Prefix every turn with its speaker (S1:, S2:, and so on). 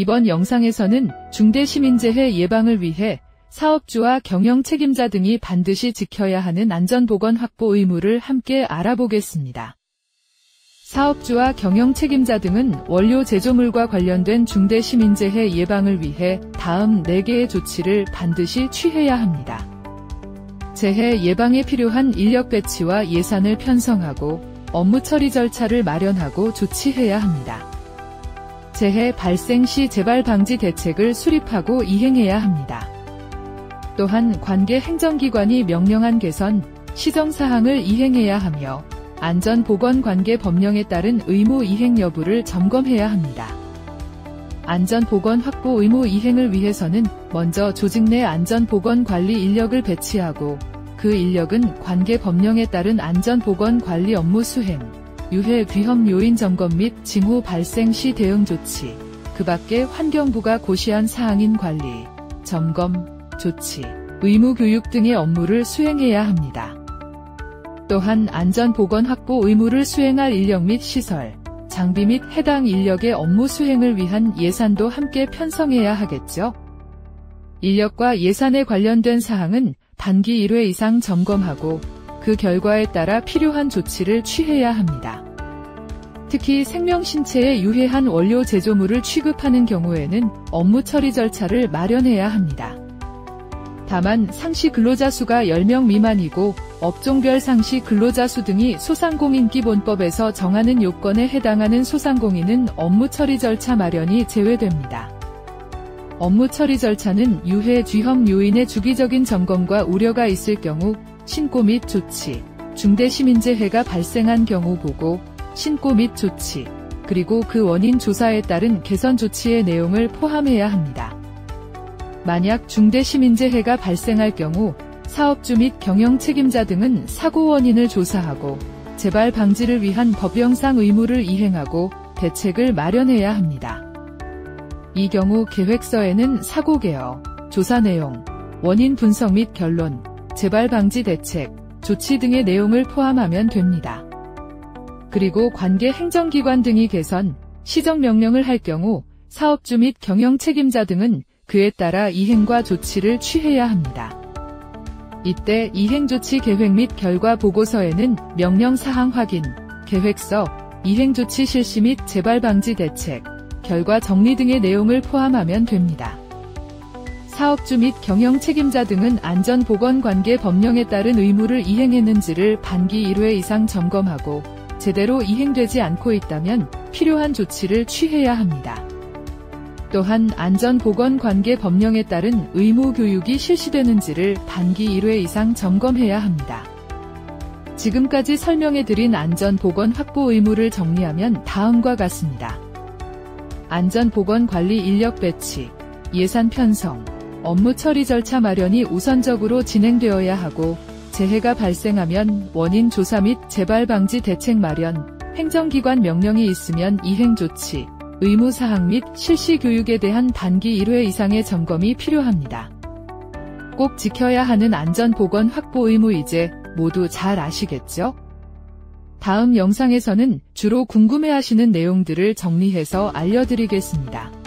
S1: 이번 영상에서는 중대시민재해 예방을 위해 사업주와 경영 책임자 등이 반드시 지켜야 하는 안전보건 확보 의무를 함께 알아보겠습니다. 사업주와 경영 책임자 등은 원료 제조물과 관련된 중대시민재해 예방을 위해 다음 4개의 조치를 반드시 취해야 합니다. 재해 예방에 필요한 인력 배치와 예산을 편성하고 업무 처리 절차를 마련하고 조치해야 합니다. 재해 발생 시 재발 방지 대책을 수립하고 이행해야 합니다. 또한 관계 행정기관이 명령한 개선, 시정사항을 이행해야 하며 안전보건관계법령에 따른 의무 이행 여부를 점검해야 합니다. 안전보건 확보 의무 이행을 위해서는 먼저 조직 내 안전보건관리 인력을 배치하고 그 인력은 관계법령에 따른 안전보건관리 업무 수행, 유해 위험 요인 점검 및 징후 발생 시 대응 조치, 그 밖에 환경부가 고시한 사항인 관리, 점검, 조치, 의무 교육 등의 업무를 수행해야 합니다. 또한 안전보건 확보 의무를 수행할 인력 및 시설, 장비 및 해당 인력의 업무 수행을 위한 예산도 함께 편성해야 하겠죠. 인력과 예산에 관련된 사항은 단기 1회 이상 점검하고 그 결과에 따라 필요한 조치를 취해야 합니다. 특히 생명신체에 유해한 원료 제조물을 취급하는 경우에는 업무 처리 절차를 마련해야 합니다. 다만 상시 근로자 수가 10명 미만이고 업종별 상시 근로자 수 등이 소상공인기본법에서 정하는 요건에 해당하는 소상공인은 업무 처리 절차 마련이 제외됩니다. 업무 처리 절차는 유해 위험 요인의 주기적인 점검과 우려가 있을 경우 신고 및 조치, 중대시민재해가 발생한 경우 보고, 신고 및 조치, 그리고 그 원인 조사에 따른 개선 조치의 내용을 포함해야 합니다. 만약 중대시민재해가 발생할 경우 사업주 및 경영 책임자 등은 사고 원인을 조사하고 재발 방지를 위한 법령상 의무를 이행하고 대책을 마련해야 합니다. 이 경우 계획서에는 사고 개요, 조사 내용, 원인 분석 및 결론, 재발 방지 대책, 조치 등의 내용을 포함하면 됩니다. 그리고 관계 행정기관 등이 개선, 시정명령을 할 경우 사업주 및 경영 책임자 등은 그에 따라 이행과 조치를 취해야 합니다. 이때 이행조치 계획 및 결과 보고서에는 명령사항 확인, 계획서, 이행조치 실시 및 재발방지 대책, 결과 정리 등의 내용을 포함하면 됩니다. 사업주 및 경영 책임자 등은 안전보건관계법령에 따른 의무를 이행했는지를 반기 1회 이상 점검하고 제대로 이행되지 않고 있다면 필요한 조치를 취해야 합니다. 또한 안전보건관계법령에 따른 의무 교육이 실시되는지를 반기 1회 이상 점검해야 합니다. 지금까지 설명해드린 안전보건 확보 의무를 정리하면 다음과 같습니다. 안전보건관리 인력 배치, 예산 편성, 업무 처리 절차 마련이 우선적으로 진행되어야 하고 재해가 발생하면 원인 조사 및 재발 방지 대책 마련, 행정기관 명령이 있으면 이행 조치, 의무사항 및 실시 교육에 대한 단기 1회 이상의 점검이 필요합니다. 꼭 지켜야 하는 안전보건 확보 의무 이제 모두 잘 아시겠죠? 다음 영상에서는 주로 궁금해하시는 내용들을 정리해서 알려드리겠습니다.